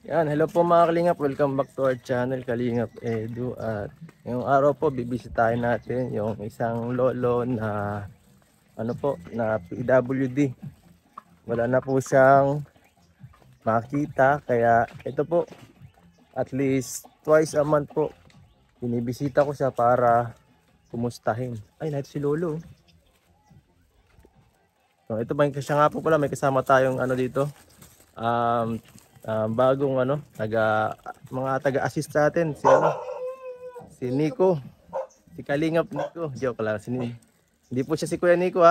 Yan, hello po mga Kalingap. Welcome back to our channel, Kalingap Edu. At ngayong araw po, bibisitahin natin yung isang lolo na na PWD. Wala na po siyang makita. Kaya ito po, at least twice a month po, binibisita ko siya para kumustahin. Ay, naito si lolo. So, ito ba siya nga po pala, may kasama tayong dito. Bagong mga taga-assist sa atin si Nico, si Kalingap Nico. Joke lang, hindi po siya si Kuya Nico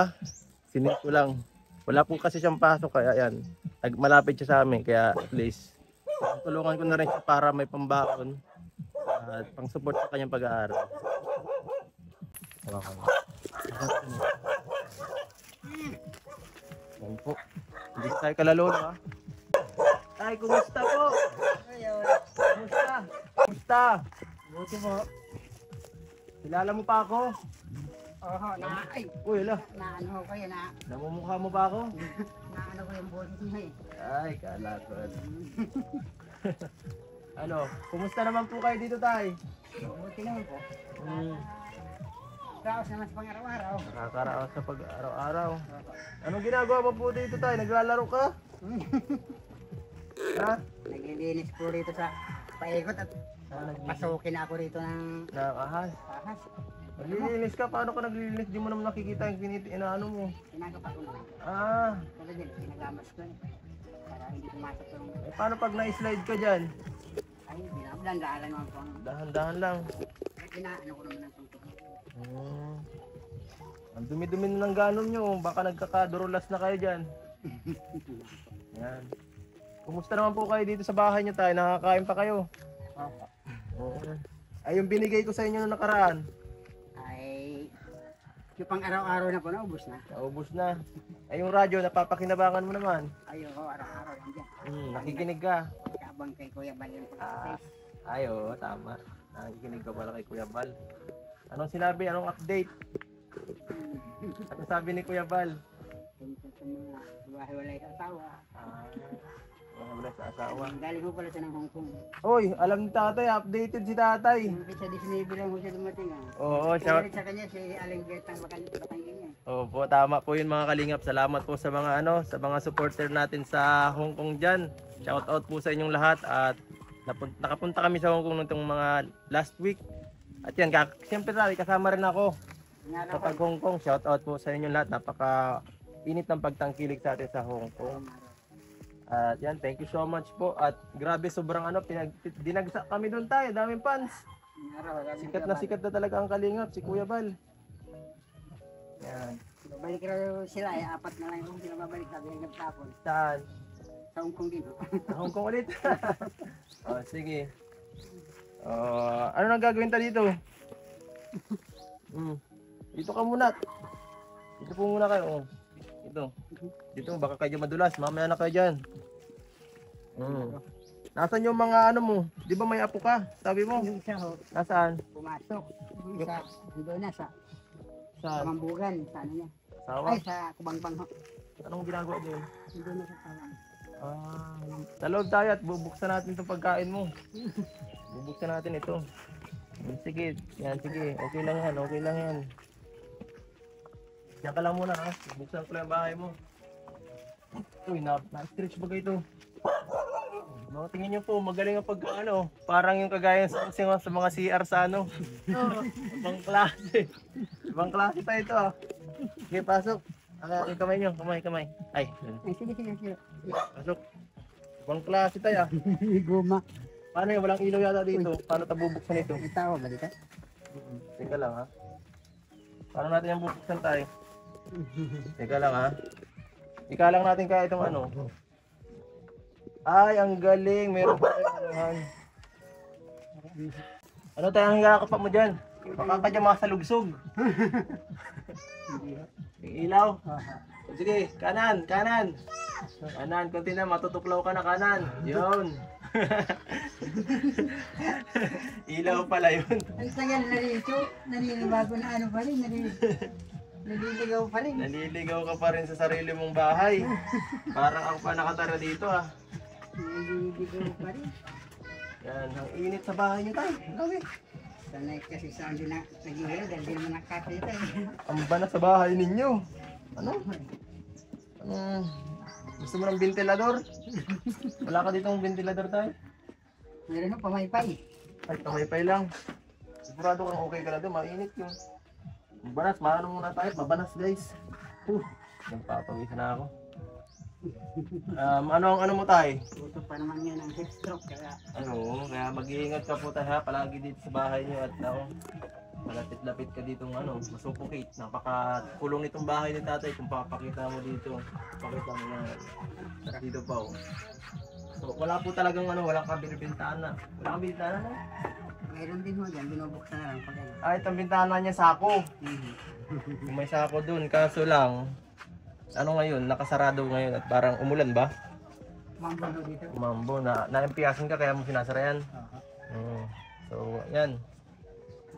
si Nico lang. Wala po kasi siyang pasok kaya yan, malapit siya sa amin kaya at least tulungan ko na rin siya para may pambaon at pang support sa kanyang pag-aaral. Yan po, hindi tayo kalalolo Ay, kumusta po? Kumusta? Kumusta? Buti po. Kilala mo pa ako? Oho, Uy, ala. naano ko kayo na, Namumukha mo ba ako? naano ko yung boses niya Ay, kala ko. Kumusta naman po kayo dito, tay? Buti naman po. Hmm, Raos naman sa pang-araw-araw. nakakaraos sa pag-araw-araw. Anong ginagawa mo po dito, tay? Naglalaro ka? Ha? Naglilinis po rito sa paikot at pasukin ako rito ng Nakahas. ahas. Naglilinis ka? Paano ka naglilinis? Di mo naman nakikita yung inaano mo. Kinagapak ko naman. Ah, Kaya din, kinagamas ko para hindi pumasok yung... paano pag na-slide ka dyan? Ay, binablandaan lang naman po. Dahan-dahan lang. Kaya inaano ko naman ng tungkol. Ang dumi-dumi na ng ganon nyo. Baka nagkakadurulas na kayo dyan. Yan. Kumusta naman po kayo dito sa bahay nyo tayo? Nakakain pa kayo? Opo. Oo. Ay, yung binigay ko sa inyo noong nakaraan. Ay, yung pang-araw-araw na po, naubos na. Naubos na. Ay, yung radyo, napapakinabangan mo naman. Ay, oo, araw-araw yan dyan. Nakikinig ka. Kabang kay Kuya Bal yung pag-test. Ay, oo, tama. Nakikinig ka pala kay Kuya Bal. Anong sinabi? Anong update? Anong sabi ni Kuya Bal? Tungkol sa mga buhay-walay sa asawa. Wala sa asawa. Galing ko pala siya ng Hong Kong. Oy, alam ni tatay, updated si tatay. Yung sa Disney lang ko siya dumating Oo, Ulit sa kanya si Aling Betang Batangin niya. Opo, tama po yun mga Kalingap. Salamat po sa mga sa mga supporter natin sa Hong Kong diyan. Shout out po sa inyong lahat at nakapunta kami sa Hong Kong nitong mga last week. At yan, siyempre kasama rin ako sa pag Hong Kong. Shout out po sa inyong lahat. Napaka init ng pagtangkilik sa atin sa Hong Kong. At yan, thank you so much po. At grabe, sobrang dinagsa kami doon tayo. Daming fans. Sikat na talaga ang Kalingap, si Kuya Bal. Yan. Babalik raw sila apat na lang yung sila babalik sabi ng tapon. Saan? Sa Hong Kong din. Sa Hong Kong ulit. Sige. Ano nang gagawin ta dito? Dito ka muna. Dito po muna kayo. Dito baka kayo madulas. Mamaya na kayo dyan. Nasaan yung mga mo? Di ba may apo ka? Sabi mo? Yung isa ho, Nasaan? pumasok. Yung isa, doon na sa Saan? Kamambugan, sa ano niya. Sawa? Ay, sa Kubangbang ho. Anong ginagawa doon? Doon na sa Tawang. Sa loob tayo at bubuksan natin itong pagkain mo. Bubuksan natin ito. Sige, yan sige. Okay lang yan, okay lang yan. Diyan ka lang muna buksan ko lang yung bahay mo. Uy, na-stretch ba ito? Mga tingin nyo po, magaling ang parang yung kagaya sa mga CR sa ibang klase. Ibang klase tayo ito Sige, pasok. Yung kamay nyo, kamay. Ay, Sige. pasok. Ibang klase tayo Guma. Paano yung walang ilaw yata dito? Paano tayo bubuksan ito? May tao ba dito? Teka lang Paano natin yung bubuksan tayo? Teka lang Ika lang natin kaya itong Ay, ang galing. Meron pa tayong Ano tayo ang hihakapan mo dyan? Baka ka dyan makasalugsog. Yung ilaw. Sige, kanan. Kanan, konti na. Matutuklaw ka na kanan. Yun. Ilaw pala yun. Ang tagal naninibago na ano pa rin, naliligaw pa rin. Naliligaw ka pa rin sa sarili mong bahay. Parang ako pa nakatara dito Naliligaw pa rin. Yan, ang init sa bahay niyo tayo. Grabe. Sanay kasi sa hindi na naghihilo dahil di naman nakakita eh. Ang banat sa bahay ninyo. Ano? Gusto mo ng ventilador? Wala ka ditong ventilador tayo? Meron na pamaypay. Ay, pamaypay lang. Sigurado kang okay ka na doon, mainit yun. Mabanas, maano muna tayo, mabanas guys. Nagpapawisa na ako. Ano mo tayo? Tuto pa naman yan ang heat stroke kaya Kaya mag-iingat ka po tayo ha, palagi dito sa bahay niyo at malapit-lapit ka dito masupukit. Napakakulong nitong bahay ni tatay kung papakita mo dito. Pakita mo na dito pa oh. So wala po talagang walang kabinibintana. Wala kang bintana no? mayroon din mo dyan, binubuksan na lang pag ano. Itong bintana niya sako. May sako dun, kaso lang ngayon, nakasarado ngayon at parang umulan ba? Mambo dito. Umambo, naimpiyasin ka kaya mo sinasara yan. So, yan.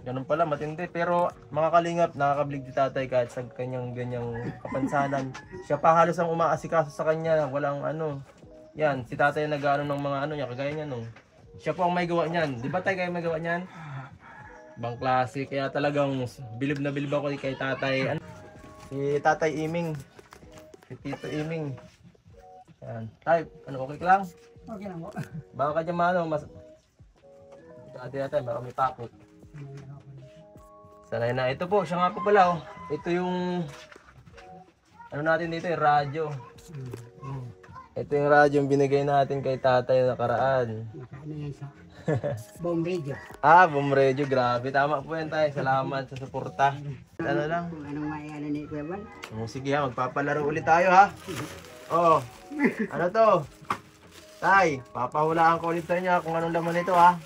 Ganun pala, matindi. Pero mga kalingap, nakakablig di tatay kahit sa kanyang ganyang kapansanan. Siya pa halos ang umaasikaso sa kanya, walang Yan, si tatay nag-ano ng mga niya, kagaya niya Siya po ang may gawa niyan. Di ba tayo kayo may gawa niyan? Bang klase, kaya talagang bilib na bilib ako kay tatay. Si Tatay Iming. Si Tito Iming. Yan. Tay, okay ka lang? Okay lang po. Baka ka dyan mas... Dati marami pakot. Sanay na. Ito po, siya nga po pala Ito yung... natin dito, yung radyo. Ito yung radyo yung binigay natin kay tatay na nakaraan. Nakaano yan sa bomb radio. Bomb radio. Grabe. Tama po yan tayo. Salamat sa suporta. Ano lang? Kung anong may ni Kuya Bal. Sige ha, magpapalaro ulit tayo ha. Ano to? Tay, papahulaan ko ulit sa inyo kung anong laman nito ha.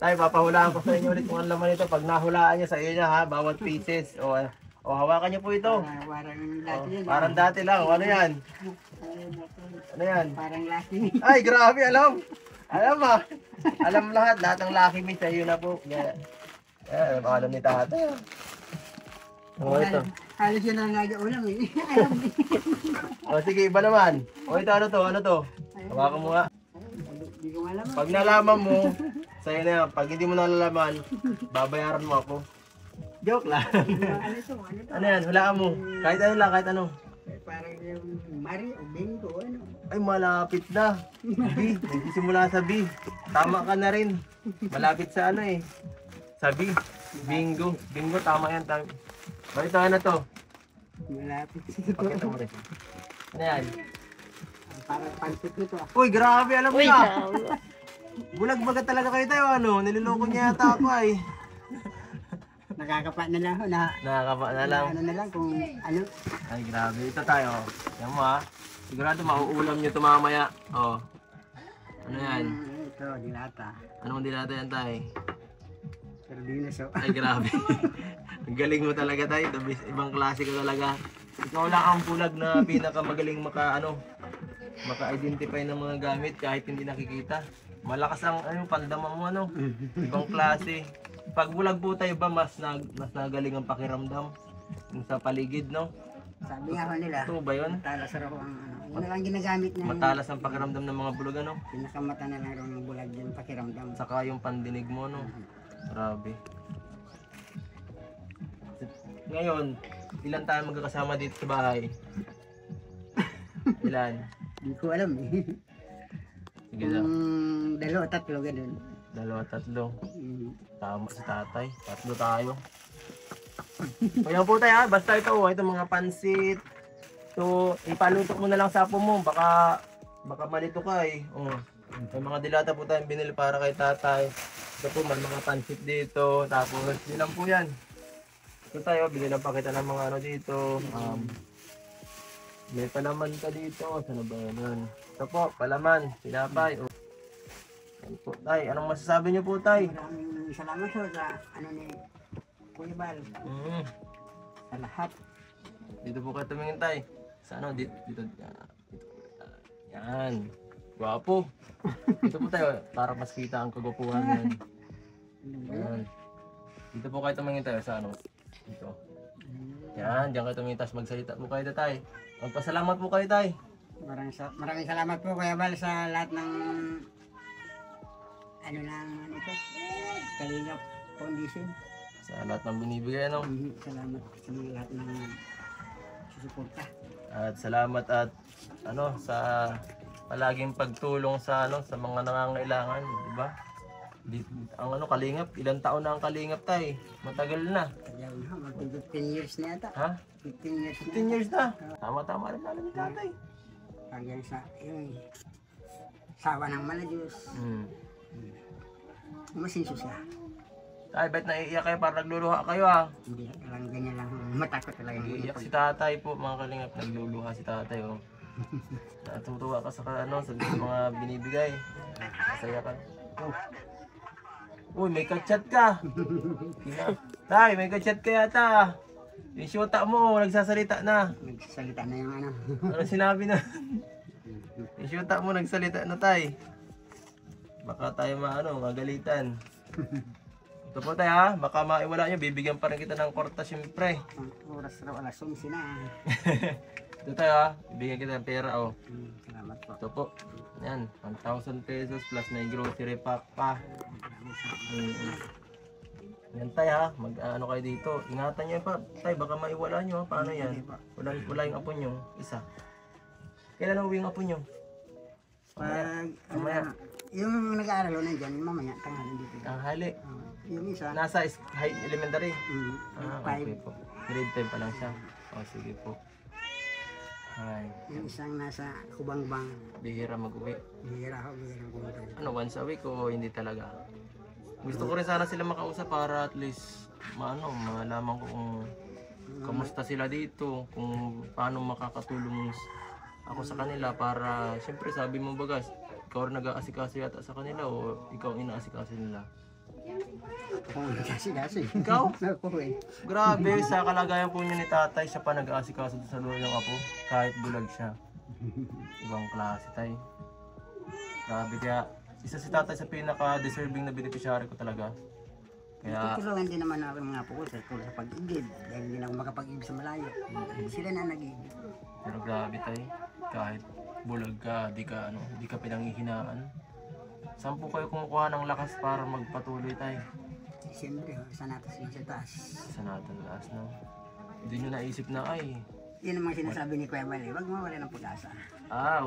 Tay, papahulaan ko sa inyo ulit kung anong laman nito. Pag nahulaan nyo sa inyo ha, bawat pieces. Hawakan nyo po ito. Parang dati yan. Parang dati lang. Ano yan? Ano yan? Parang laki. Ay, grabe, alam. Alam Alam lahat. Lahat ng Lucky Me sa iyo na po. Alam ni tatay. Ito. Halos yun ang nag-ulam eh. Alam din. Sige, iba naman. Ito, ano to? Hawakan mo nga. Hindi ko alam. Pag nalaman mo, sa'yo na yan. Pag hindi mo nalalaman, babayaran mo ako. Joke lang. Ano ito? Ano yan? Hulaan mo. Kahit ano lang, kahit ano. Parang yung Mari o Bingo, ano? Ay, malapit na. B. Nagsisimula sa B. Tama ka na rin. Malapit sa sa B. Bingo. Bingo, tama yan. Ito, ano to? Malapit Pakita mo rin. Ano yan? Parang pansit nito ah. Uy, grabe. Alam mo na. Bulag-baga talaga kayo tayo. Niloloko niya yata ako ay. Nakakapa na lang ho na. Nakakapa na lang. Ano na lang kung ano. Ay, grabe. Ito tayo. Yan mo ha. Sigurado mauulam nyo ito mamaya. Ano yan? Ito, dilata. Anong dilata yan tayo? Sardinas oh. Ay, grabe. Ang galing mo talaga tayo. Ibang klase ka talaga. Ikaw lang ang bulag na pinakamagaling maka-identify ng mga gamit kahit hindi nakikita. Malakas ang pandama mo Ibang klase. Pag bulag po tayo ba mas nagaling ang pakiramdam sa paligid Sabi nga ho nila. Ito ba yun? Matalas raw ang Yun na lang ginagamit niya. Matalas ang pakiramdam ng mga bulag Pinakamata na lang raw ng bulag yung pakiramdam. Saka yung pandinig mo Grabe. Ngayon, ilan tayo magkakasama dito sa bahay? Ilan? Hindi ko alam eh. Sige lang. Dalawa, tatlo, ganun. 2, 3. Tama si tatay. 3 tayo. Kaya po tayo basta ito mga pansit. So, ipaluto mo na lang sa apo mo. Baka malito ka eh. May mga dilata po tayong binili para kay tatay. Ito po, may mga pansit dito. Tapos, yun lang po yan. Ito tayo, bigyan pa kita ng mga dito. May palaman ka dito. Saan ba yan? Ito po, palaman. Pinapay. Po, tay, anong masasabi niyo po, tay? Maraming salamat po sa ni Kuya Bal. Sa lahat. Dito po kayo tumingin, tay. Sa dito. Yan. Gwapo. Dito po tayo, para mas kita ang kagwapuhan yan. Yan. Dito po kayo tumingin tayo sa Dito. Yan, diyan kayo tumingin, tapos magsalita po kayo, tay. Magpasalamat po kayo, tay. Maraming salamat po Kuya Bal sa lahat ng ano nang ito, Kalingap Foundation. Sa lahat ng binibigay, ano? Salamat sa lahat ng susuporta. At salamat at ano sa palaging pagtulong sa ano sa mga nangangailangan, di ba? Ang ano Kalingap, ilang taon na ang Kalingap tay? Matagal na. Kaya na, mag 15 years na yata. Ha? 15 years 15 years na. Tama-tama rin namin ni tatay. Hanggang sa yung sawa ng Malayos. Masinso siya. Tay, ba't naiiyak kayo? Parang nagluluha kayo ah. Hindi lang ganyan lang. Matakot talaga. Naiiyak si tatay po mga Kalingap. Nagluluha si tatay oh. Natutuwa ka sa ano, sa mga binibigay. Masaya ka. Oh. Uy, may kachat ka. Tay, may kachat ka yata. Yung syota mo, nagsasalita na. Nagsasalita na yung ano. Ano sinabi na? Yung syota mo, nagsalita na tay. Baka tayo magalitan. Ito po tayo ha, baka maiwala nyo, bibigyan pa rin kita ng kwarta syempre. Ang oras raw alas 11 na. Ito tayo ha, bibigyan kita ng pera oh. Salamat po. Ito po, yan, 1,000 pesos plus may grocery pack pa. Yan tayo ha, mag-ano kayo dito. Ingatan nyo pa, tayo baka maiwala nyo ha, paano yan? Wala yung apo nyo, isa. Kailan uwi yung apo nyo? Mamaya. Yung nag-aaral o nandyan, mamaya, tanghali dito. Tanghali. Yung isa. Nasa high elementary. Okay 5. po. Grade 10 pa lang siya. O sige po. Ay, Yung isang nasa Kubangbang. bihira mag-uwi. Bihira pumunta. Ano, once a week o hindi talaga? Gusto ko rin sana sila makausap para at least malaman ko kung kamusta sila dito, kung paano makakatulong ako sa kanila para, siyempre sabi mo bagas, ikaw rin nag-aasikaso yata sa kanila o ikaw ang inaasikaso nila? Kasi. Ikaw? Ako eh. Grabe, sa kalagayan po niyo ni tatay, siya pa nag-aasikaso sa lolo ng apo, kahit bulag siya. Ibang klase tay. Grabe, kaya isa si tatay sa pinaka-deserving na beneficiary ko talaga. Kaya, Tutulungan din naman ako ng mga po ko sa pag-igib. Dahil hindi na ako makapag-igib sa malayo. Sila na nag-igib. pero grabe tay, kahit bulag ka, di ka pinanghihinaan. Saan po kayo kumukuha ng lakas para magpatuloy tay? Siyempre, sa natas yun sa taas. Sa natin lakas, no? Hindi nyo naisip na ay. Yun ang mga sinasabi ni Kuya Bal, huwag mawala ng pag-asa.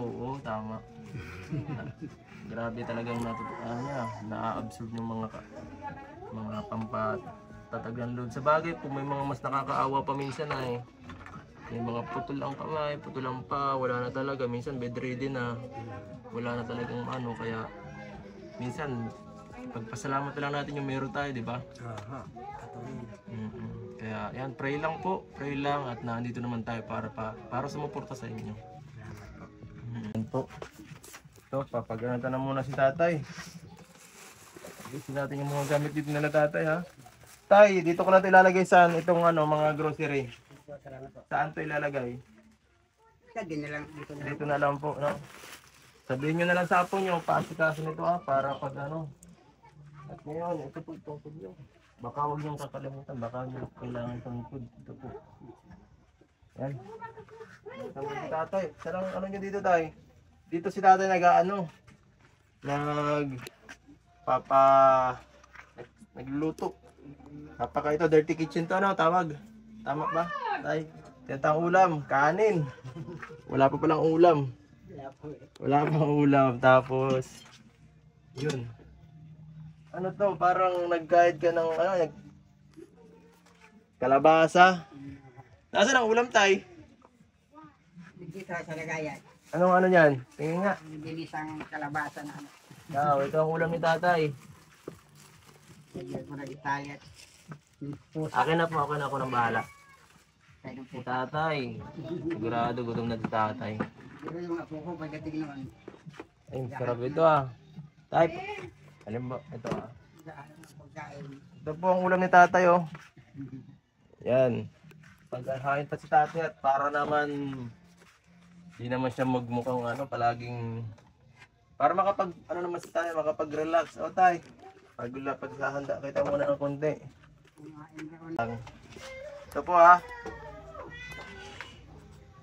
Oo, tama. Grabe talagang natutunan niya. Na-absorb yung mga pampatatag ng load. Sa bagay po, may mga mas nakakaawa pa minsan ay. May mga putol ang kamay, putol ang pa, wala na talaga. Minsan bedridden na. Wala na talagang kaya minsan pagpasalamat lang natin yung meron tayo, di ba? Kaya yan, pray lang po, pray lang at nandito naman tayo para sumuporta sa inyo. Yan po. Ito, papaganata na muna si tatay. Isin natin yung mga gamit dito nila tatay ha. Tay, dito ko natin ilalagay saan itong mga grocery. Saan to ilalagay? Dito na lang. Dito na lang po, no? Sabihin nyo na lang sa apo nyo, paasikaso nito para pag At ngayon, ito po itong food nyo. Baka huwag nyo kakalimutan, baka nyo kailangan itong food. Ito po. Yan. Ito si tatay. Sarang nyo dito tay? Dito si tatay nagluluto. Kapag ito, dirty kitchen to tawag. Tama ba? Tay, tinatang ulam, kanin. Wala pa palang ulam. Wala pang ulam. Tapos, yun. Ano to? Parang nag-guide ka ng kalabasa. Nasaan ang ulam tay? Dito sa lagayan. Anong yan? Tingin nga. Binisang kalabasa na ano. Ito ang ulam ni tatay. Lagyan ko na itayat. Akin na po, ako ng bahala. Kaya ng Si tatay. Sigurado gutom na si tatay. Pero yung apo ko pagdating naman. Ay, sarap ito Tay, alam mo, ito Pagkain. Ito po ang ulam ni tatay Yan. Paghahain pa si tatay at para naman hindi naman siya magmukhang palaging para naman si tatay makapag-relax. Tay. Paghahanda kita muna ng konti. Ito po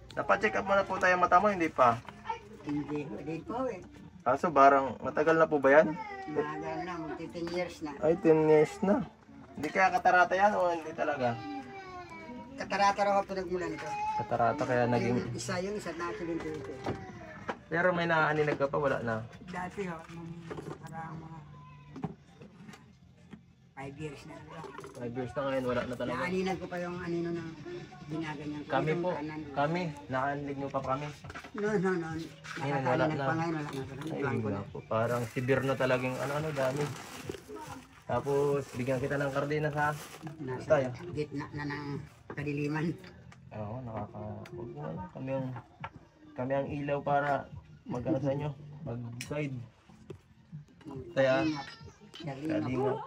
Dapat check up muna po tayo mata mo, hindi pa. Hindi ko din po eh. Kaso parang matagal na po ba yan? Magal na, magti 10 years na. Ay, 10 years na. Hindi kaya katarata yan o hindi talaga? Katarata raw ako nagmula nito. Katarata kaya naging... Yung isa na aksidente ito. Pero may naaninag ka pa, wala na. Dati ho, nung parang mga 5 years na lang. 5 years na ngayon, wala na talaga. Naaninag ko pa yung anino ng ginaganyan ko. Kami Yung po, kanan. kami, naaninag nyo pa kami. No. Ngayon, wala Nakakaaninag na. pa ngayon, wala na. Ay, Blanco na. wala po. Parang severe na talagang ano, dami. Tapos, bigyan kita ng kardinas ha. Nasa Tayo. gitna na ng kadiliman. Oo, huwag mo na. Kami ang ilaw para mag-ano sa inyo, mag-guide. Kaya, Kalingap.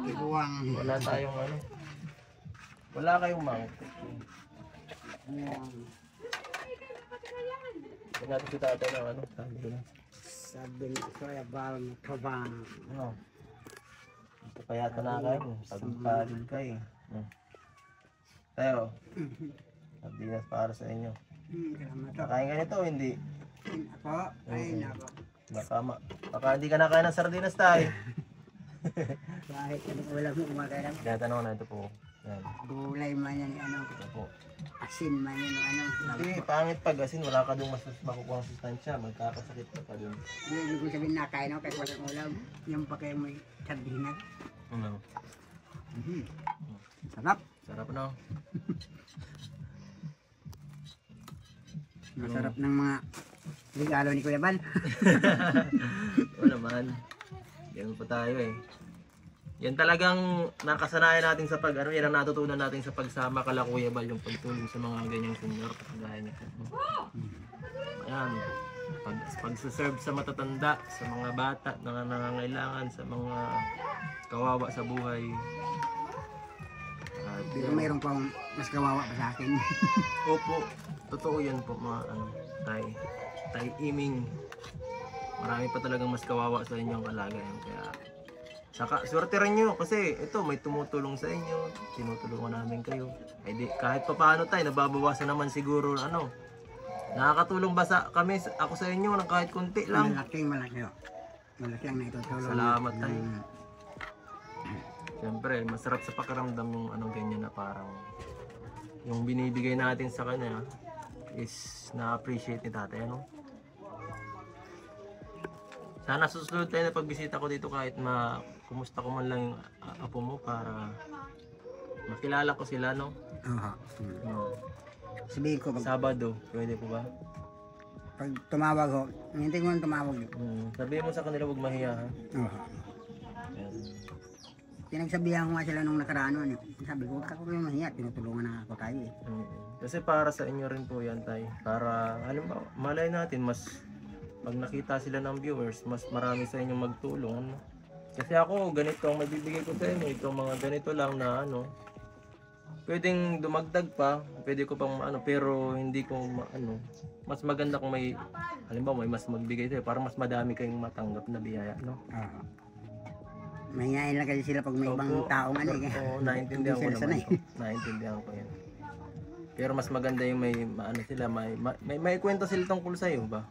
Ibuwang. wala tayong ano. Wala kayong mount. Kaya natin si tatay ng ano, sabi ko na. Sabi ko ay abal na kabang. Ano? Ito kaya tanakay mo, pagpalid ka eh. Tayo, sardinas para sa inyo. Salamat ako. Nakain ka nito o hindi? Ako, ay nako. Baka hindi ka nakain ng sardinas tayo. Kahit anong ulam mo kumakain. Kaya tanong na ito po. Yan. Gulay man yan, ano, Ito po. asin man yan, ano. Hindi, pangit pag asin, wala ka dong mas makukuha ang sustansya, magkakasakit ka pa dun. Hindi ko sabihin nakain ako kahit walang ulam. Yung pa kayo may sardinas. Ano? Sarap. Sarap no? Masarap ng mga regalo ni Kuya Bal. Oo naman. Yan po tayo eh. Yan talagang nakasanayan natin sa pag, ano, yan ang natutunan natin sa pagsama kala Kuya Bal, yung pagtulong sa mga ganyang senior. Gaya niya. Ayan. Pagsaserve sa matatanda, sa mga bata na nangangailangan, sa mga kawawa sa buhay. Pero mayroon pang mas kawawa pa sa akin. Opo, totoo yan po mga ano, tay iming. Marami pa talagang mas kawawa sa inyong kalagayan. Kaya saka swerte rin nyo kasi ito may tumutulong sa inyo, tinutulungan namin kayo. Eh di, kahit pa paano tayo, nababawasan naman siguro ano. Nakakatulong ba ako sa inyo ng kahit kunti lang? Malaki oh. Malaki ang naitutulong. Salamat tayo. Siyempre, masarap sa pakiramdam yung anong ganyan na parang yung binibigay natin sa kanya is na-appreciate ni tatay, ano? Sana susunod tayo na pagbisita ko dito kahit kumusta ko man lang yung apo mo para makilala ko sila, no? Oo. Sabihin ko, Sabado, pwede po ba? pag tumawag ho, hindi ko man tumawag. Sabihin mo sa kanila huwag mahiya, ha? Oo. Yan. Pinagsabihan ko nga sila nung nakaraan. Ano, sabi ko, huwag ka ko mahiya, tinutulungan na ako tayo eh. Kasi para sa inyo rin po yan, tay. Para, halimbawa, malay natin, mas pag nakita sila ng viewers, mas marami sa inyong magtulong. Ano? Kasi ako, ganito ang magbibigay ko sa inyo. Itong mga ganito lang na ano, pwedeng dumagdag pa, pwede ko pang ano, pero hindi ko ano, mas maganda kung may, halimbawa may mas magbigay sa'yo, para mas madami kayong matanggap na biyaya, no? Oo. Mahingain lang kasi sila pag may ibang taong ano eh. Oo, naintindihan ko Hindi sila naman sanay. po. Naintindihan ko yan. Pero mas maganda yung may maano sila, may kwento sila tungkol sa'yo ba?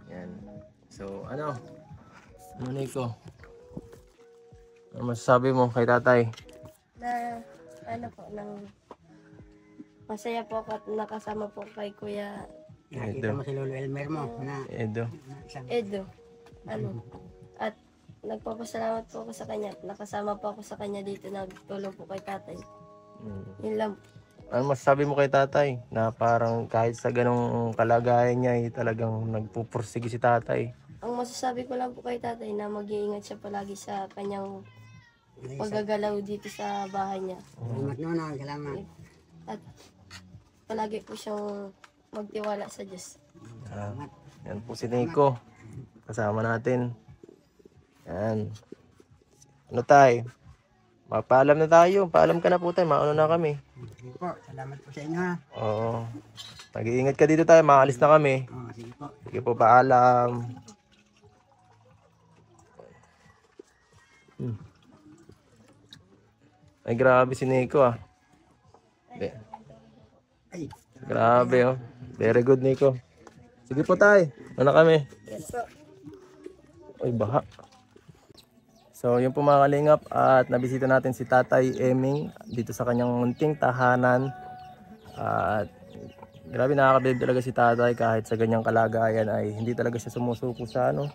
Yan. So, ano Nico? Ano masasabi mo kay tatay? Na ano po, masaya po ako at nakasama po kay Kuya Nakita mo si Lolo Elmer mo na Edo. isang Edo. At nagpapasalamat po ako sa kanya at nakasama po ako sa kanya dito, nagtulong po kay tatay. Yun lang. Ano masasabi mo kay tatay? Na parang kahit sa ganong kalagayan niya, talagang nagpupursige si tatay. Ang masasabi ko lang po kay tatay na mag-iingat siya palagi sa kanyang paggagalaw dito sa bahay niya. salamat noon, salamat. At palagi po siyang magtiwala sa Diyos. Yan po si Nico. Kasama natin. Yan. Ano tay? Mapaalam na tayo. Paalam ka na po tayo. Mauna na kami. Sige po, salamat po sa inyo ha. Oo. Mag-iingat ka dito tayo. Maalis na kami. Oo, sige po. Sige po, paalam. Ay, grabe si Nico ah. Ay, Grabe oh. Very good, Nico. Sige po tay. Ano kami? Yes po. Ay, baha. So, yun po mga kalingap at nabisita natin si Tatay Eming dito sa kanyang munting tahanan. At grabe nakakabilib talaga si Tatay kahit sa ganyang kalagayan ay hindi talaga siya sumusuko sa ano,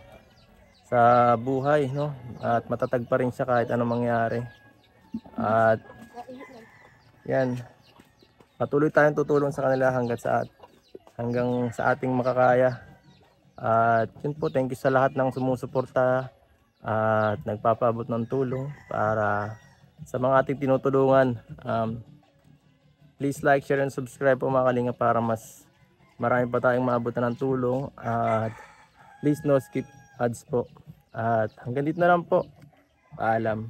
sa buhay, no? At matatag pa rin siya kahit anong mangyari. At yan, patuloy tayong tutulong sa kanila hanggang sa ating makakaya. At yun po, thank you sa lahat ng sumusuporta at nagpapaabot ng tulong para sa mga ating tinutulungan. Please like, share, and subscribe po mga kalinga para mas marami pa tayong maabutan ng tulong. At please no skip ads po. At hanggang dito na lang po. Paalam.